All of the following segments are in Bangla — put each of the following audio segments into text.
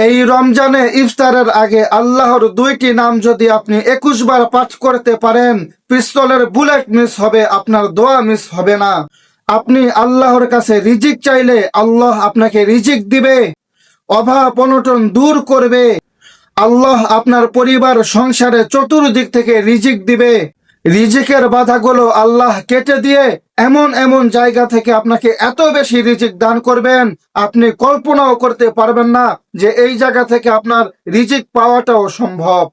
এই রমজানে ইফতারের আগে আল্লাহর দুইটি নাম যদি আপনি 21 বার পাঠ করতে পারেন, পিস্তলের বুলেট মিস হবে, আপনার দোয়া মিস হবে না। আপনি আল্লাহর কাছে রিজিক চাইলে আল্লাহ আপনাকে রিজিক দিবে, অভাব অনটন দূর করবে। আল্লাহ আপনার পরিবার সংসারে চতুর্দিক থেকে রিজিক দিবে। রিজিকের বাধাগুলো আল্লাহ কেটে দিয়ে এমন এমন জায়গা থেকে আপনাকে এত বেশি রিজিক দান করবেন, আপনি কল্পনাও করতে পারবেন না যে এই জায়গা থেকে আপনার রিজিক পাওয়াটাও সম্ভব।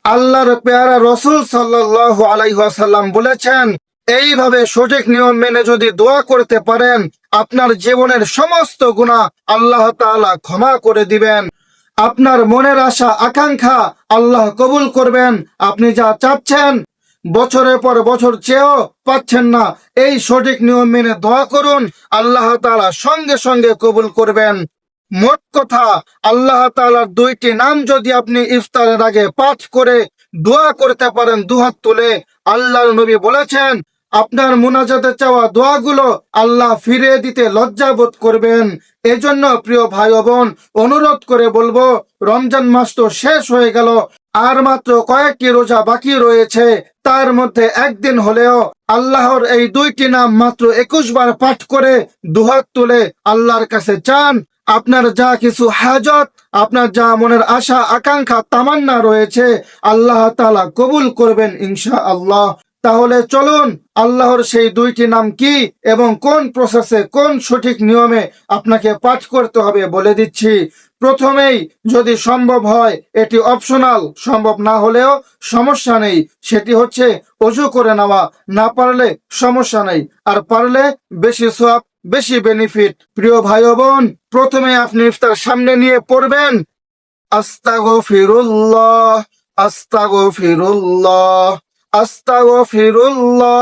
আল্লাহর পেয়ারা রসুল সাল্লাল্লাহু আলাইহি ওয়াসাল্লাম বলেছেন, এইভাবে সঠিক নিয়ম মেনে যদি দোয়া করতে পারেন, আপনার জীবনের সমস্ত গুনাহ আল্লাহ তাআলা ক্ষমা করে দিবেন। আপনার মনের আশা আকাঙ্ক্ষা আল্লাহ কবুল করবেন। আপনি যা চাচ্ছেন বছরের পর বছর চেয়েও পাচ্ছেন না, এই সঠিক নিয়ম মেনে দোয়া করুন, আল্লাহ তাআলা সঙ্গে সঙ্গে কবুল করবেন। মোট কথা, আল্লাহ তাআলার দুইটি নাম যদি আপনি ইফতারের আগে পাঠ করে দোয়া করতে পারেন দুহাত তুলে, আল্লাহর নবী বলেছেন আপনার মুনাজাতে চাওয়া দোয়াগুলো আল্লাহ ফিরিয়ে দিতে লজ্জা বোধ করবেন। এজন্য প্রিয় ভাই ও বোন, অনুরোধ করে বলবো, রমজান মাস তো শেষ হয়ে গেল, আর মাত্র কয়েকটি রোজা বাকি রয়েছে। তার মধ্যে একদিন হলেও আল্লাহর এই দুইটি নাম মাত্র 21 বার পাঠ করে দুহাত তুলে আল্লাহর কাছে চান। আপনার যা কিছু হাজত, আপনার যা মনের আশা আকাঙ্ক্ষা তামান্না রয়েছে, আল্লাহ তাআলা কবুল করবেন ইনশাআল্লাহ। তাহলে চলুন আল্লাহর সেই দুইটি নাম কি এবং কোন প্রসেসে, কোন সঠিক নিয়মে আপনাকে পাঠ করতে হবে বলে দিচ্ছি। প্রথমেই যদি সম্ভব হয়, এটি অপশনাল, সম্ভব না হলেও সমস্যা নেই, সেটি হচ্ছে ওযু করে নেওয়া। না পারলে সমস্যা নেই, আর পারলে বেশি সওয়াব, বেশি বেনিফিট। প্রিয় ভাই ও বোন, প্রথমে আপনি ইফতার সামনে নিয়ে পড়বেন আস্তাগফিরুল্লাহ, আস্তাগফিরুল্লাহ, আস্তাগফিরুল্লাহ,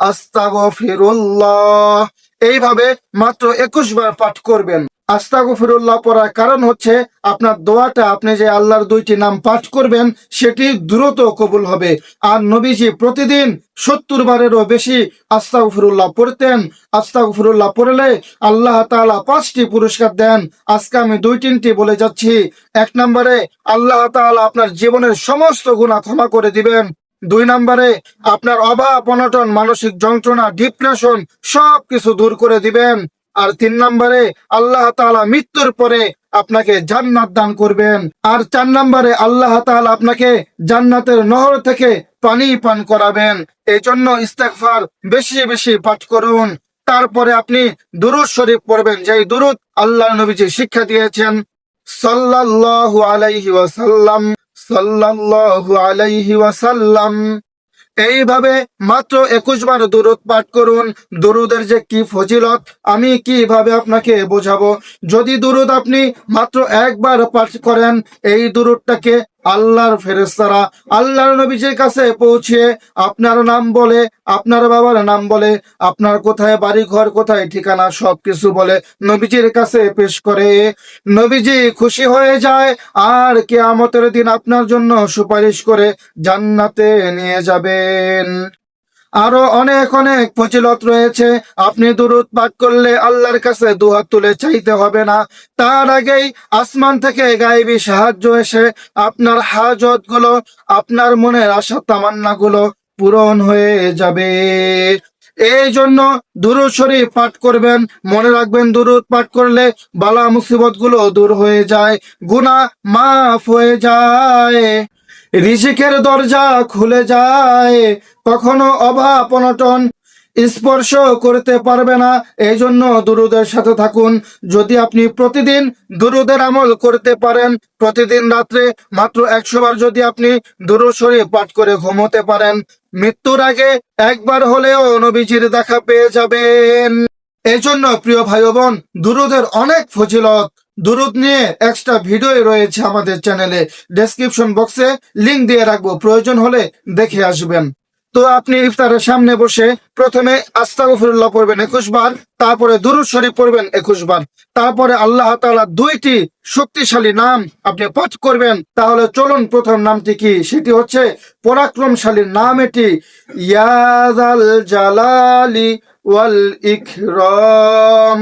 আস্তাগফিরুল্লাহ। এইভাবে মাত্র 21 বার পাঠ করবেন। আস্তাগফিরুল্লাহ পড়ার কারণ হচ্ছে আপনার দোয়াটা, আপনি যে আল্লাহর দুইটি নাম পাঠ করবেন, সেটি দ্রুত কবুল হবে। আর নবীজি প্রতিদিন 70 বারেরও বেশি আস্তাগফিরুল্লাহ পড়তেন। আস্তাগফিরুল্লাহ পড়লে আল্লাহ তাআলা 5টি পুরস্কার দেন। আজকে আমি 2-3টি বলে যাচ্ছি। 1 নম্বরে আল্লাহ তাআলা আপনার জীবনের সমস্ত গুনাহ ক্ষমা করে দিবেন। 2 নম্বরে আপনার অভাব অনটন, মানসিক যন্ত্রণা, ডিপ্রেশন সবকিছু দূর করে দিবেন। আর 3 নম্বরে আল্লাহ তাআলা মৃত্যুর পরে আপনাকে জান্নাত দান করবেন। আর 4 নম্বরে আল্লাহ তাআলা আপনাকে জান্নাতের নহর থেকে পানি পান করাবেন। এই জন্য ইস্তেগফার বেশি বেশি পাঠ করুন। তারপরে আপনি দুরূদ শরীফ পড়বেন, যেই দুরূদ আল্লাহর নবীজি শিক্ষা দিয়েছেন, সাল্লাল্লাহু আলাইহি ওয়াসাল্লাম, সাল্লাল্লাহু আলাইহি ওয়াসাল্লাম। এইভাবে মাত্র 21 বার দুরূদ পাঠ করুন। দুরূদের যে কি ফজিলত আমি কিভাবে আপনাকে বোঝাবো। যদি দুরূদ আপনি মাত্র একবার পাঠ করেন, এই দুরূদটাকে আল্লাহর ফেরেশতারা আল্লাহর নবীজির কাছে পৌঁছিয়ে আপনার নাম বলে, আপনার বাবার নাম বলে, আপনার কোথায় বাড়ি ঘর, কোথায় ঠিকানা, সবকিছু বলে নবীজির কাছে পেশ করে। নবীজি খুশি হয়ে যায় আর কিয়ামতের দিন আপনার জন্য সুপারিশ করে জান্নাতে নিয়ে যাবেন। আরো অনেক অনেক ফজিলত রয়েছে। আপনি দুরূদ পাঠ করলে আল্লাহর কাছে দুহাত তুলে চাইতে হবে না, তার আগেই আসমান থেকে গায়েবী সাহায্য এসে আপনার হাজত গুলো, আপনার মনের আশা তামান্না গুলো পূরণ হয়ে যাবে। এই জন্য দুরূদ শরীফ পাঠ করবেন। মনে রাখবেন, দুরূদ পাঠ করলে বালা মুসিবত গুলো দূর হয়ে যায়, গুনাহ মাফ হয়ে যায়, রিজিকের দরজা খুলে যায়, কখনো অভাব অনটন স্পর্শ করতে পারবে না। এই জন্য দুরূদের সাথে থাকুন। যদি আপনি প্রতিদিন দুরূদের আমল করতে পারেন, প্রতিদিন রাত্রে মাত্র 100 বার যদি আপনি দুরূদ শরীফ পাঠ করে ঘুমোতে পারেন, মৃত্যুর আগে একবার হলেও নবীজির দেখা পেয়ে যাবেন। এই জন্য প্রিয় ভাই ও বোন, দুরূদের অনেক ফজিলত, দুরূদ নিয়ে এক্সট্রা ভিডিও রয়েছে আমাদের চ্যানেলে, ডেসক্রিপশন বক্সে লিংক দিয়ে রাখবো, প্রয়োজন হলে দেখে আসবেন। তো আপনি ইফতারের সামনে বসে প্রথমে আস্তাগফিরুল্লাহ পড়বেন 21 বার, তারপরে দুরূদ শরীফ পড়বেন 21 বার, তারপরে আল্লাহ তাআলার দুইটি শক্তিশালী নাম আপনি পাঠ করবেন। তাহলে চলুন, প্রথম নামটি কি, সেটি হচ্ছে পরাক্রমশালীর নাম। এটি ইয়া যাল জালালি ওয়াল ইকরাম,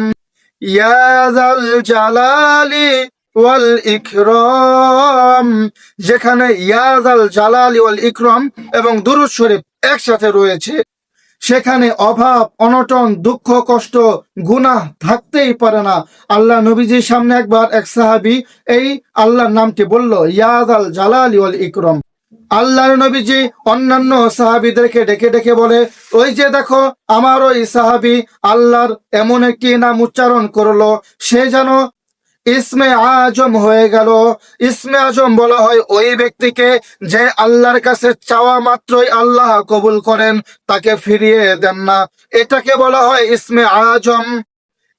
ইয়া যাল জালালি ওয়াল ইকরাম, যেখানে ইয়া যাল জালালি ওয়াল ইকরাম এবং দুরূদ শরীফ একসাথে রয়েছে, সেখানে অভাব, অনটন, দুঃখ, কষ্ট, গুনাহ থাকতেই পারে না। আল্লাহ নবীজির সামনে একবার এক সাহাবী এই আল্লাহর নামটি বলল, ইয়া যাল জালালি ওয়াল ইকরাম। আল্লাহর নবীজি অন্যান্য সাহাবীদেরকে ডেকে ডেকে বলে, ওই যে দেখো আমার ওই সাহাবী আল্লাহর এমন একটি নাম উচ্চারণ করলো, সে যেন ইসমে আজম হয়ে গেল। ইসমে আজম বলা হয় ওই ব্যক্তিকে যে আল্লাহর কাছে চাওয়া মাত্রই আল্লাহ কবুল করেন, তাকে ফিরিয়ে দেন না। এটাকে বলা হয় ইসমে আজম।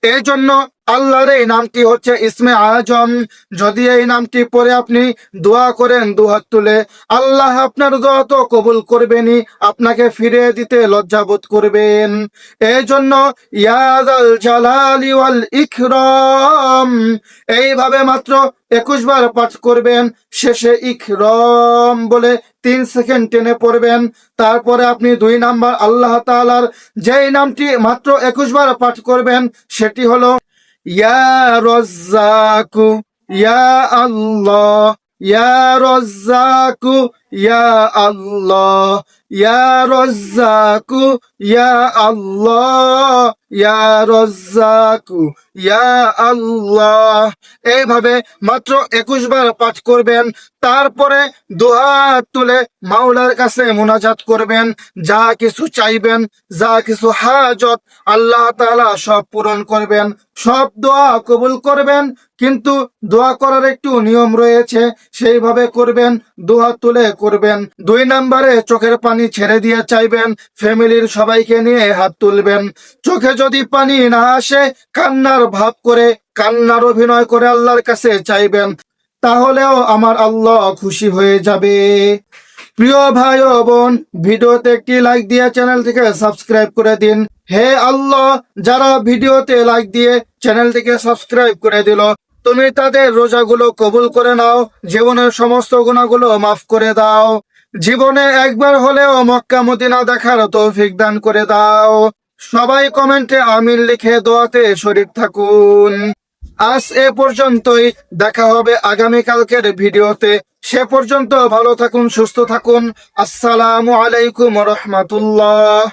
এই জন্য আল্লাহর এই নামটি হচ্ছে ইসমে আজম। যদি এই নামটি পরে আপনি দোয়া করেন দুহাত তুলে, আল্লাহ আপনার দোয়া তো কবুল করবেনই, আপনাকে ফিরিয়ে দিতে লজ্জাবোধ করবেন। এই জন্য ইয়া যাল জালালি ওয়াল ইকরাম এইভাবে মাত্র 21 বার পাঠ করবেন। শেষে ইকরাম বলে 3 সেকেন্ড টেনে পড়বেন। তারপরে আপনি 2 নাম্বার আল্লাহ তাআলার যেই নামটি মাত্র 21 বার পাঠ করবেন, সেটি হলো ইয়া রাজ্জাকু, ইয়া আল্লাহ, ইয়া রাজ্জাকু, ইয়া আল্লাহ, ইয়া রাজ্জাকু, ইয়া আল্লাহ, ইয়া রাজ্জাকু, ইয়া আল্লাহ। এইভাবে মাত্র 21 বার পাঠ করবেন। তারপরে দুহাত তুলে মাওলার কাছে মুনাজাত করবেন। যা কিছু চাইবেন, যা কিছু হাজত, আল্লাহ তাআলা সব পূরণ করবেন, সব দোয়া কবুল করবেন। কিন্তু দোয়া করার একটু নিয়ম রয়েছে, সেইভাবে করবেন, দুহাত তুলে করবেন। 2 নম্বরে চোখের পানি ছেড়ে দিয়ে চাইবেন, ফ্যামিলির সবাইকে নিয়ে হাত তুলবেন। চোখে যদি পানি না আসে, কান্নার ভাব করে, কান্নার অভিনয় করে আল্লাহর কাছে চাইবেন, তাহলেও আমার আল্লাহ খুশি হয়ে যাবে। প্রিয় ভাই ও বোন, ভিডিওতে একটি লাইক দিয়ে চ্যানেলটিকে সাবস্ক্রাইব করে দিন। হে আল্লাহ, যারা ভিডিওতে লাইক দিয়ে চ্যানেলটিকে সাবস্ক্রাইব করে দিল, তুমি তাদের রোজাগুলো কবুল করে নাও, জীবনের সমস্ত গুনাহগুলো মাফ করে দাও। জীবনে একবার হলেও মক্কা মদিনা দেখার তৌফিক দান করে দাও। সবাই কমেন্টে আমিন লিখে দোয়াতে শরীক থাকুন। আজ এ পর্যন্তই, দেখা হবে আগামীকালকের ভিডিওতে। সে পর্যন্ত ভালো থাকুন, সুস্থ থাকুন। আসসালামু আলাইকুম ওয়া রাহমাতুল্লাহ।